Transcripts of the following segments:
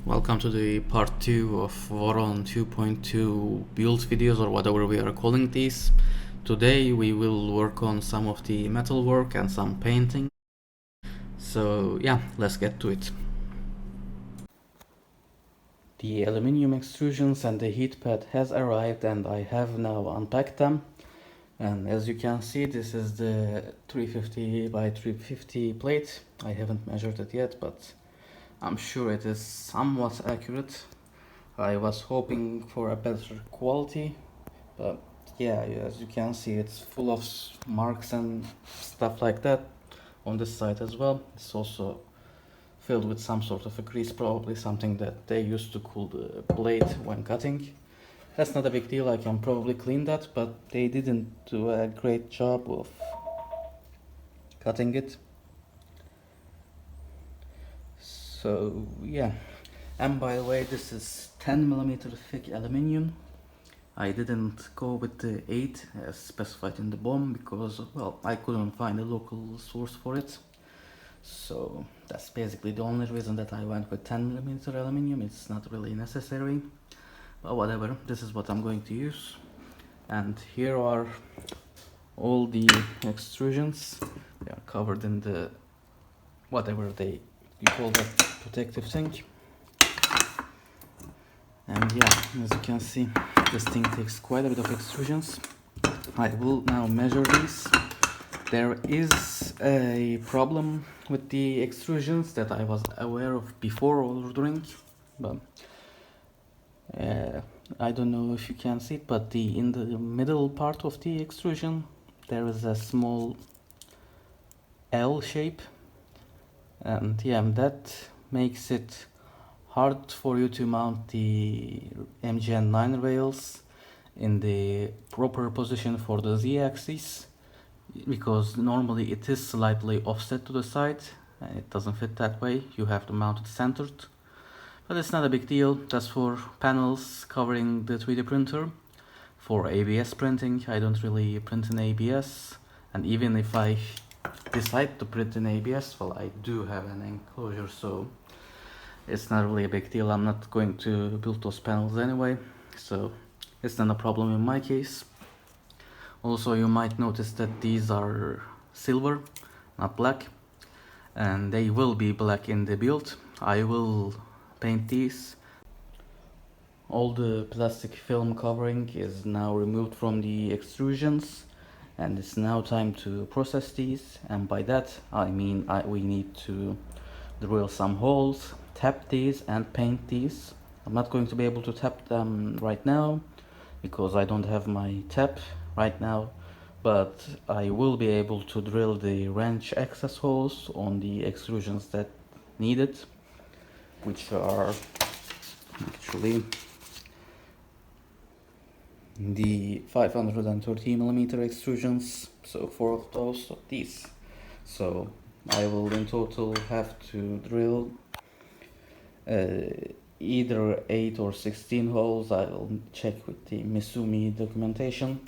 Welcome to the part 2 of Voron 2.2 build videos, or whatever we are calling these. Today we will work on some of the metalwork and some painting. So yeah, let's get to it. The aluminium extrusions and the heat pad has arrived and I have now unpacked them. And as you can see, this is the 350 by 350 plate. I haven't measured it yet, but I'm sure it is somewhat accurate. I was hoping for a better quality, but yeah, as you can see, it's full of marks and stuff like that on this side as well. It's also filled with some sort of a grease, probably something that they used to cool the blade when cutting. That's not a big deal, I can probably clean that, but they didn't do a great job of cutting it. So yeah, and by the way, this is 10mm thick aluminium. I didn't go with the 8 as specified in the BOM because, well, I couldn't find a local source for it. So that's basically the only reason that I went with 10mm aluminium. It's not really necessary, but whatever, this is what I'm going to use. And here are all the extrusions. They are covered in the whatever you call that protective thing. And yeah, as you can see, this thing takes quite a bit of extrusions. I will now measure these. There is a problem with the extrusions that I was aware of before ordering, but I don't know if you can see it, but in the middle part of the extrusion there is a small L shape, and yeah, that makes it hard for you to mount the MGN9 rails in the proper position for the Z-axis, because normally it is slightly offset to the side and it doesn't fit that way. You have to mount it centered, but it's not a big deal. That's for panels covering the 3D printer. For ABS printing, I don't really print in ABS, and even if I decide to print in ABS, well, I do have an enclosure, so it's not really a big deal. I'm not going to build those panels anyway, so it's not a problem in my case. Also, you might notice that these are silver, not black, and they will be black in the build. I will paint these. All the plastic film covering is now removed from the extrusions, and it's now time to process these. And by that I mean we need to drill some holes, tap these and paint these. I'm not going to be able to tap them right now because I don't have my tap right now, but I will be able to drill the wrench access holes on the extrusions that need it, which are actually the 530mm extrusions, so 4 of those of these. So I will in total have to drill either 8 or 16 holes. I'll check with the Misumi documentation,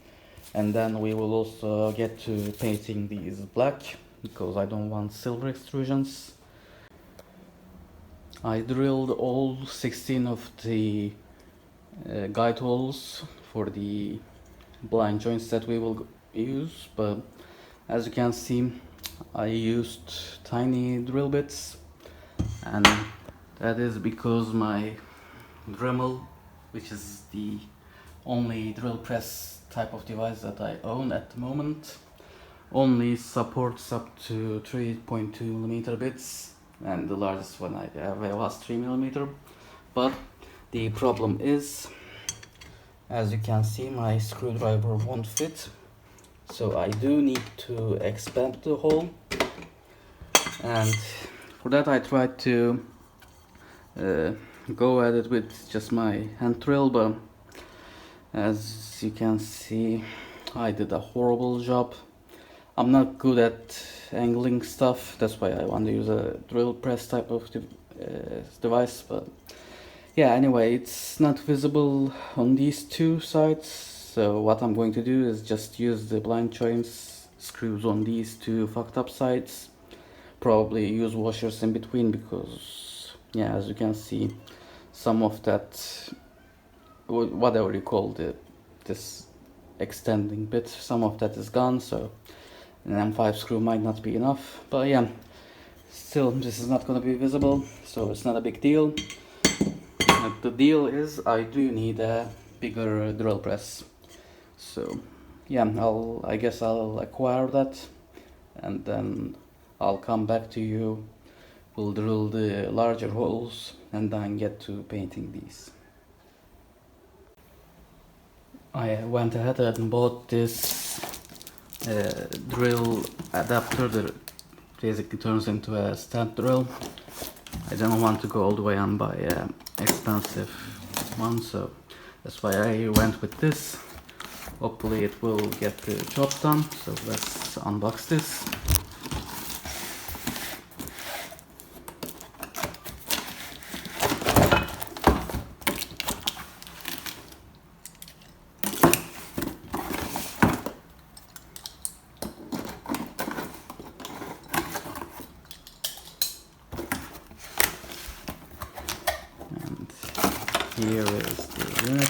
and then we will also get to painting these black because I don't want silver extrusions. I drilled all 16 of the guide holes for the blind joints that we will use, but as you can see, I used tiny drill bits, and that is because my Dremel, which is the only drill press type of device that I own at the moment, only supports up to 3.2mm bits, and the largest one I have was 3mm. But the problem is, as you can see, my screwdriver won't fit, so I do need to expand the hole, and for that I tried to go at it with just my hand drill, but as you can see, I did a horrible job. I'm not good at angling stuff, that's why I want to use a drill press type of device, but yeah, anyway, it's not visible on these two sides, so what I'm going to do is just use the blind joints screws on these two fucked up sides, probably use washers in between because, yeah, as you can see, some of that, whatever you call this extending bit, some of that is gone, so an M5 screw might not be enough, but yeah, still this is not going to be visible, so it's not a big deal. The deal is I do need a bigger drill press, so yeah, I guess I'll acquire that, and then I'll come back to you. We'll drill the larger holes and then get to painting these. I went ahead and bought this drill adapter that basically turns into a stand drill. I didn't want to go all the way and buy an expensive one, so that's why I went with this. Hopefully it will get the job done, so let's unbox this. Here is the unit.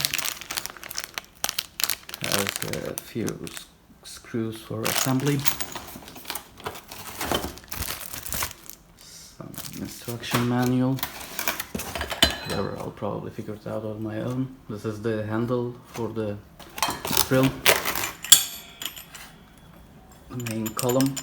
Has a few screws for assembly. Some instruction manual. Whatever, I'll probably figure it out on my own. This is the handle for the drill. Main column.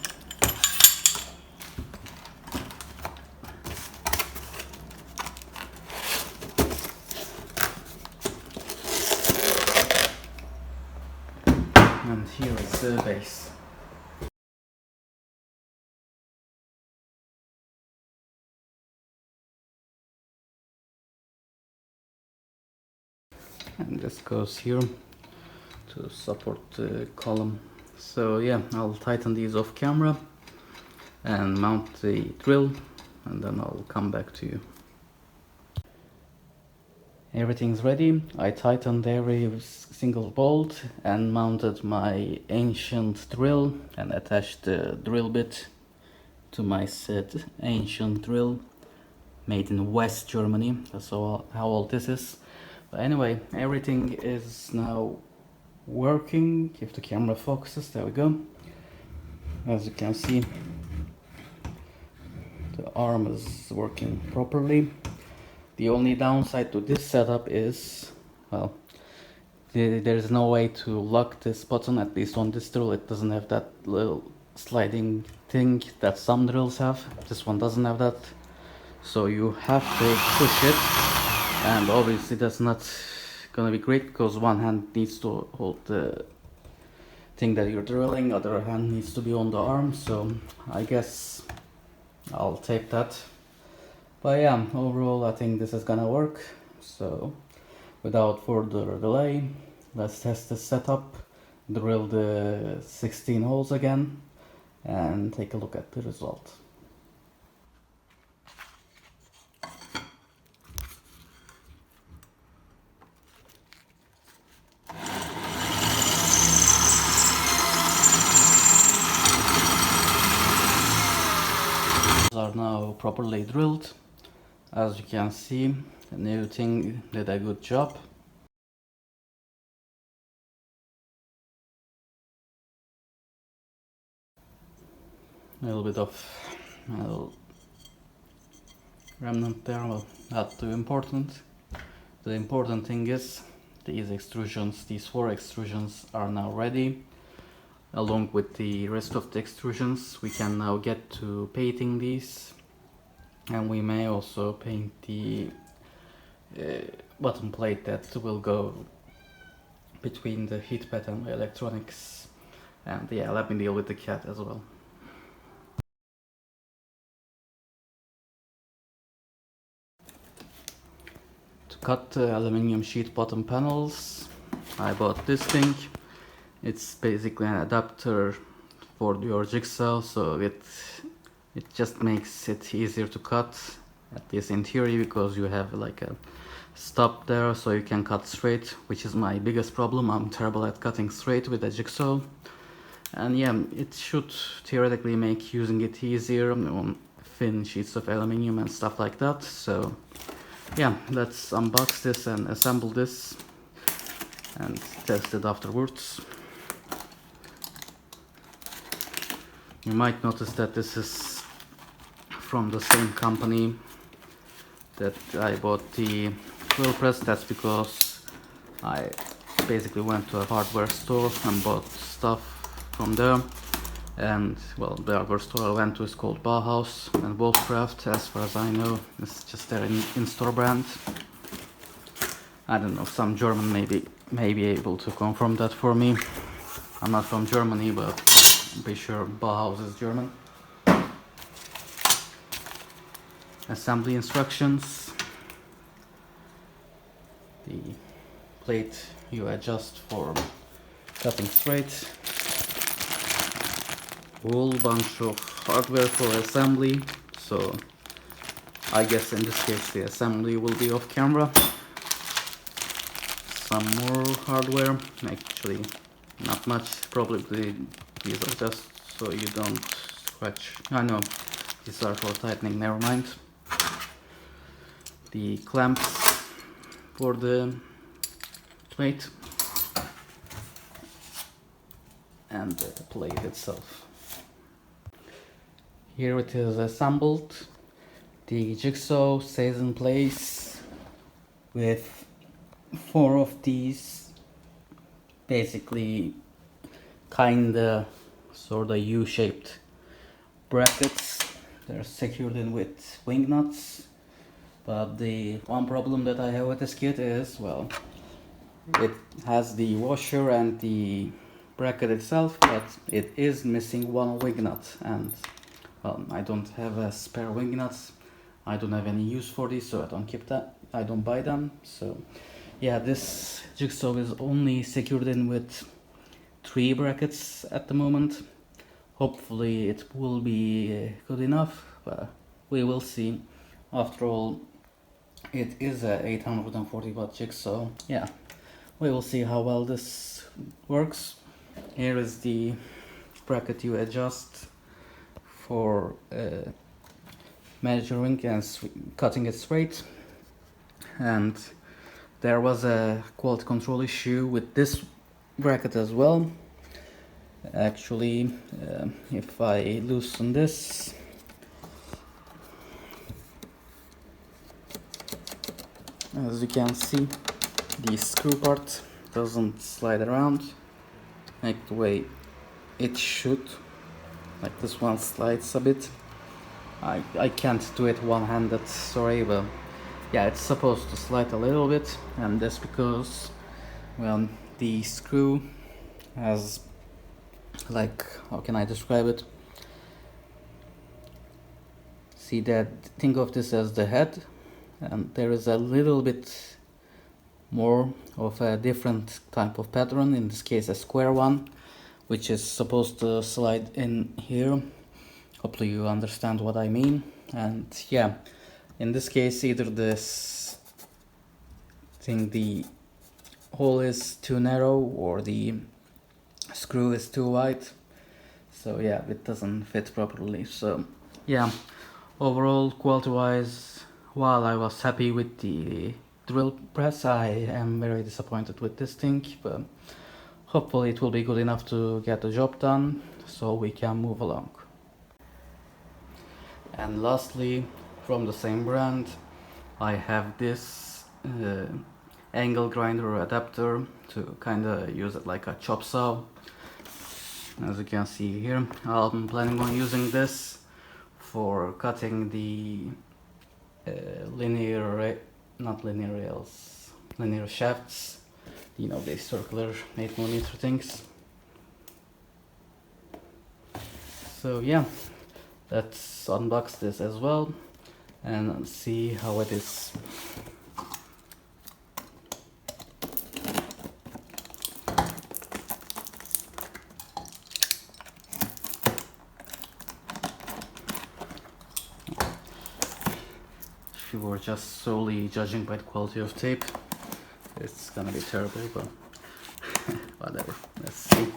And here is the base. And this goes here to support the column. So yeah, I'll tighten these off camera and mount the drill, and then I'll come back to you. Everything's ready. I tightened every single bolt and mounted my ancient drill and attached the drill bit to my said ancient drill made in West Germany. That's how old this is. But anyway, everything is now working. If the camera focuses, there we go. As you can see, the arm is working properly. The only downside to this setup is, well, there's no way to lock this button, at least on this drill. It doesn't have that little sliding thing that some drills have. This one doesn't have that. So you have to push it, and obviously that's not gonna be great because one hand needs to hold the thing that you're drilling, other hand needs to be on the arm, so I guess I'll tape that. But yeah, overall I think this is gonna work, so without further delay, let's test this setup, drill the 16 holes again, and take a look at the result. Are now properly drilled. As you can see, the new thing did a good job. A little bit of remnant there, well, not too important. The important thing is these extrusions, these 4 extrusions are now ready. Along with the rest of the extrusions, we can now get to painting these, and we may also paint the bottom plate that will go between the heat pad and the electronics. And yeah, let me deal with the cat as well. To cut the aluminium sheet bottom panels, I bought this thing. It's basically an adapter for your jigsaw, so it just makes it easier to cut, at least in theory, because you have like a stop there so you can cut straight, which is my biggest problem. I'm terrible at cutting straight with a jigsaw. And yeah, it should theoretically make using it easier on thin sheets of aluminium and stuff like that. So yeah, let's unbox this and assemble this and test it afterwards. You might notice that this is from the same company that I bought the drill press. That's because I basically went to a hardware store and bought stuff from there. And well, the hardware store I went to is called Bauhaus, and Wolfcraft, as far as I know, is just their in-store brand. I don't know, some German may be able to confirm that for me. I'm not from Germany, but I'm pretty sure Bauhaus is German. Assembly instructions. The plate you adjust for cutting straight. Whole bunch of hardware for assembly, so I guess in this case the assembly will be off camera. Some more hardware, actually not much, probably these are just so you don't scratch. I know, these are for tightening, never mind. The clamps for the plate and the plate itself. Here it is assembled. The jigsaw stays in place with 4 of these basically kinda sorta U-shaped brackets. They're secured in with wing nuts, but the one problem that I have with this kit is, well, it has the washer and the bracket itself, but it is missing one wing nut, and I don't have a spare wing nuts. I don't have any use for these, so I don't keep that. I don't buy them. So yeah, this jigsaw is only secured in with 3 brackets at the moment. Hopefully it will be good enough, but we will see. After all, it is a 840 watt jigsaw. Yeah, we will see how well this works. Here is the bracket you adjust for measuring and cutting it straight. And there was a quality control issue with this bracket as well. Actually, if I loosen this, as you can see, the screw part doesn't slide around like the way it should. Like this one slides a bit. I can't do it one-handed, sorry, but yeah, it's supposed to slide a little bit, and that's because, well, the screw has, like, how can I describe it? See that, think of this as the head, and there is a little bit more of a different type of pattern, in this case a square one, which is supposed to slide in here. Hopefully you understand what I mean. And yeah, in this case, either this thing, the hole is too narrow, or the screw is too wide, so yeah, it doesn't fit properly. So yeah, overall, quality wise, while I was happy with the drill press, I am very disappointed with this thing, but hopefully it will be good enough to get the job done, so we can move along. And lastly, from the same brand, I have this angle grinder adapter to kinda use it like a Chopsaw. As you can see here, I'm planning on using this for cutting the linear shafts, you know, the circular 8mm things. So yeah, let's unbox this as well and see how it is. If you were just solely judging by the quality of tape, it's gonna be terrible, but whatever, let's see.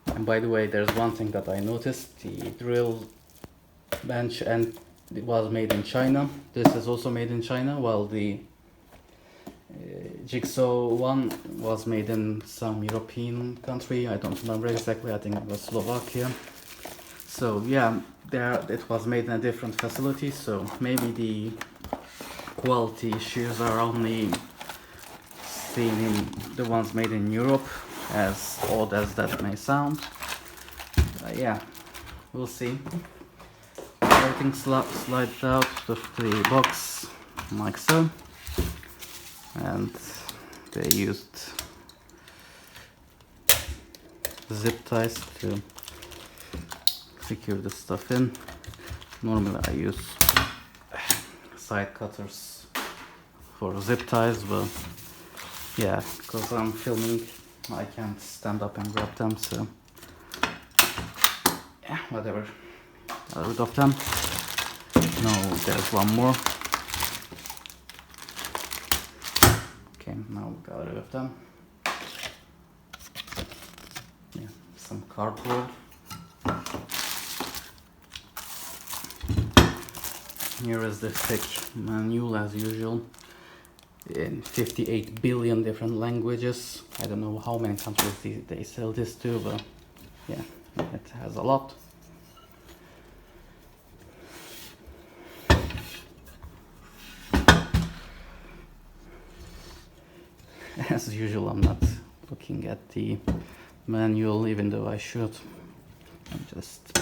And by the way, there's one thing that I noticed: the drill bench and it was made in China. This is also made in China, while the Jigsaw one was made in some European country. I don't remember exactly. I think it was Slovakia. So yeah, there it was made in a different facility. So maybe the quality issues are only seen in the ones made in Europe, as odd as that may sound. Yeah, we'll see. Everything slides out of the box like so, and they used zip ties to secure the stuff in. Normally I use side cutters for zip ties, but yeah, because I'm filming I can't stand up and grab them, so yeah, whatever. Got rid of them. No, there's one more. Okay, now we got rid of them. Yeah, some cardboard. Here is the thick manual as usual, in 58 billion different languages. I don't know how many countries they sell this to, but yeah, it has a lot. As usual, I'm not looking at the manual, even though I should. I'm just...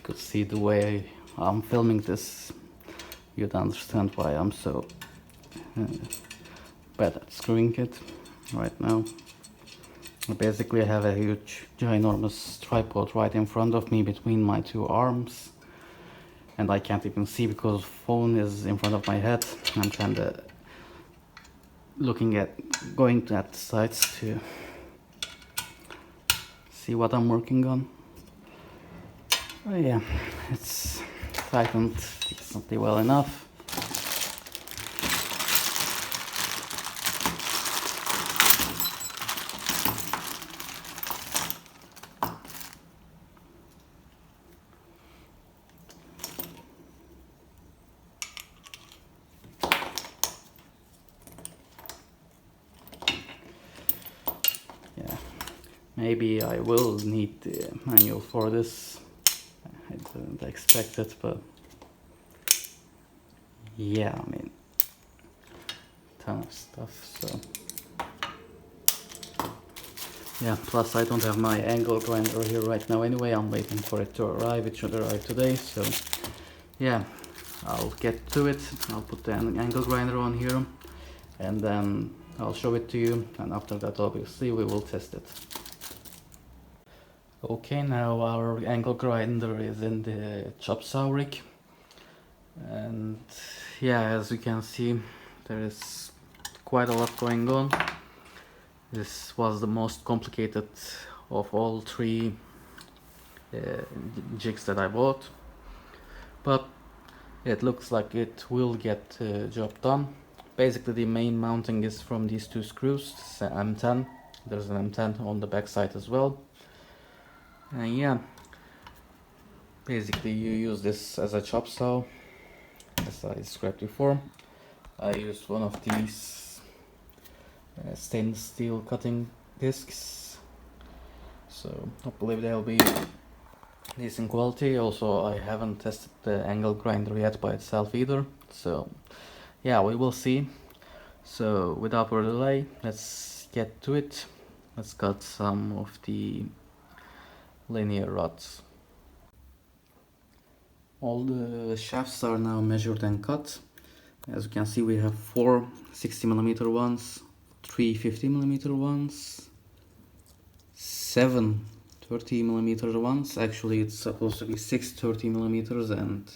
could see the way I'm filming this, you'd understand why I'm so bad at screwing it right now. Basically I have a huge ginormous tripod right in front of me between my two arms, and I can't even see because the phone is in front of my head. I'm kinda looking at going at the sides to see what I'm working on. Oh yeah, it's tightened decently well enough. Yeah, maybe I will need the manual for this. I didn't expect it, but yeah, I mean, ton of stuff, so yeah, plus I don't have my angle grinder here right now anyway. I'm waiting for it to arrive. It should arrive today, so yeah, I'll get to it. I'll put the angle grinder on here and then I'll show it to you, and after that obviously we will test it. Okay, now our angle grinder is in the Chopsaw rig, and yeah, as you can see, there is quite a lot going on. This was the most complicated of all three jigs that I bought, but it looks like it will get the job done. Basically the main mounting is from these two screws, M10. There's an M10 on the back side as well. And yeah, basically you use this as a chop saw, as I described before. I used one of these stainless steel cutting discs, so I believe they'll be decent quality. Also, I haven't tested the angle grinder yet by itself either, so yeah, we will see. So without further delay, let's get to it. Let's cut some of the linear rods. All the shafts are now measured and cut. As you can see, we have 4 60mm ones, 3 50mm ones, 7 30mm ones. Actually it's supposed to be 6 30mm and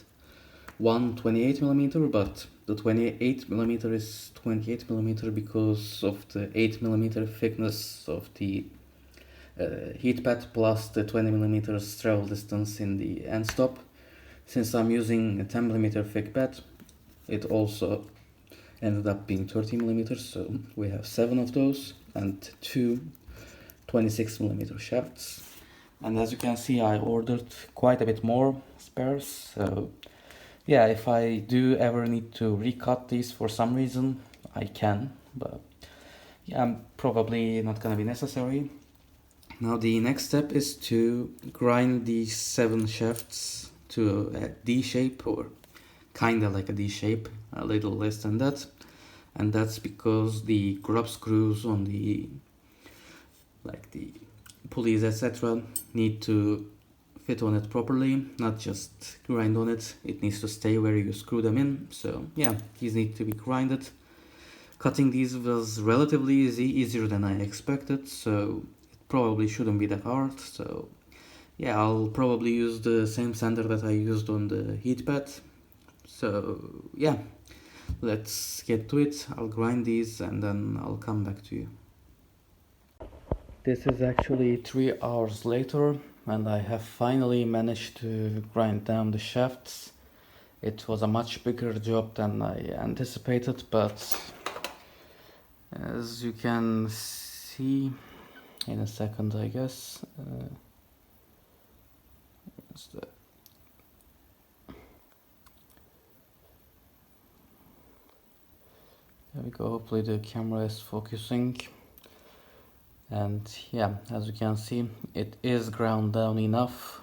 one 28mm, but the 28mm is 28mm because of the 8mm thickness of the heat pad plus the 20mm travel distance in the end stop. Since I'm using a 10mm thick pad, it also ended up being 30mm, so we have 7 of those and 2 26mm shafts. And as you can see, I ordered quite a bit more spares, so yeah, if I do ever need to recut these for some reason, I can, but yeah, probably not gonna be necessary. Now the next step is to grind these 7 shafts to a D shape, or kinda like a D shape, a little less than that. And that's because the grub screws on the pulleys, etc. need to fit on it properly, not just grind on it. It needs to stay where you screw them in. So yeah, these need to be grinded. Cutting these was relatively easy, easier than I expected, so it probably shouldn't be that hard. So yeah, I'll probably use the same sander that I used on the heat pad. So yeah, let's get to it. I'll grind these and then I'll come back to you. This is actually 3 hours later and I have finally managed to grind down the shafts. It was a much bigger job than I anticipated, but as you can see in a second, I guess. There we go, hopefully the camera is focusing. And yeah, as you can see, it is ground down enough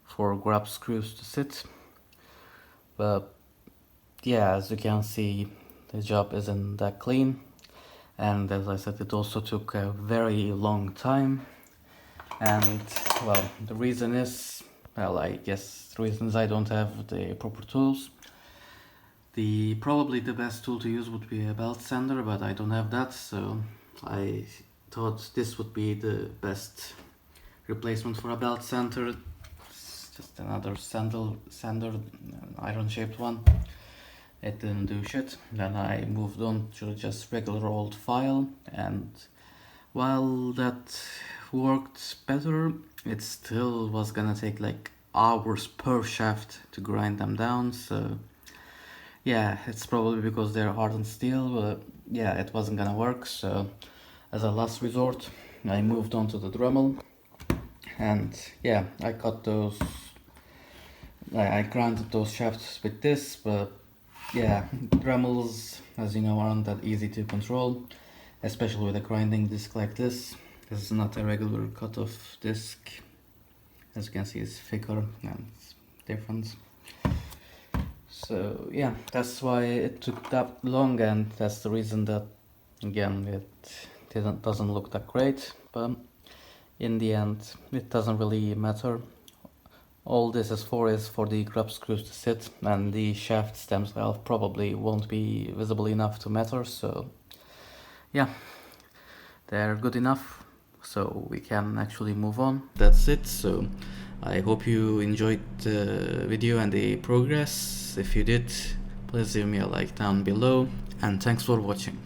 for grub screws to sit. But yeah, as you can see, the job isn't that clean. And as I said, it also took a very long time. And well, the reason is, well, I guess the reason is I don't have the proper tools. Probably the best tool to use would be a belt sander, but I don't have that, so I thought this would be the best replacement for a belt sander. It's just another sander, an iron shaped one. It didn't do shit. Then I moved on to just regular old file, and while that worked better, it still was gonna take like hours per shaft to grind them down. So yeah, it's probably because they're hardened steel, but yeah, it wasn't gonna work. So as a last resort, I moved on to the Dremel, and yeah, I cut those, I grinded those shafts with this, but yeah, Dremels, as you know, aren't that easy to control, especially with a grinding disc like this. This is not a regular cut-off disc. As you can see, it's thicker and it's different. So yeah, that's why it took that long, and that's the reason that, again, it doesn't look that great, but in the end it doesn't really matter. All this is for the grub screws to sit, and the shafts themselves probably won't be visible enough to matter, so yeah, they're good enough, so we can actually move on. That's it. So I hope you enjoyed the video and the progress. If you did, please leave me a like down below, and thanks for watching.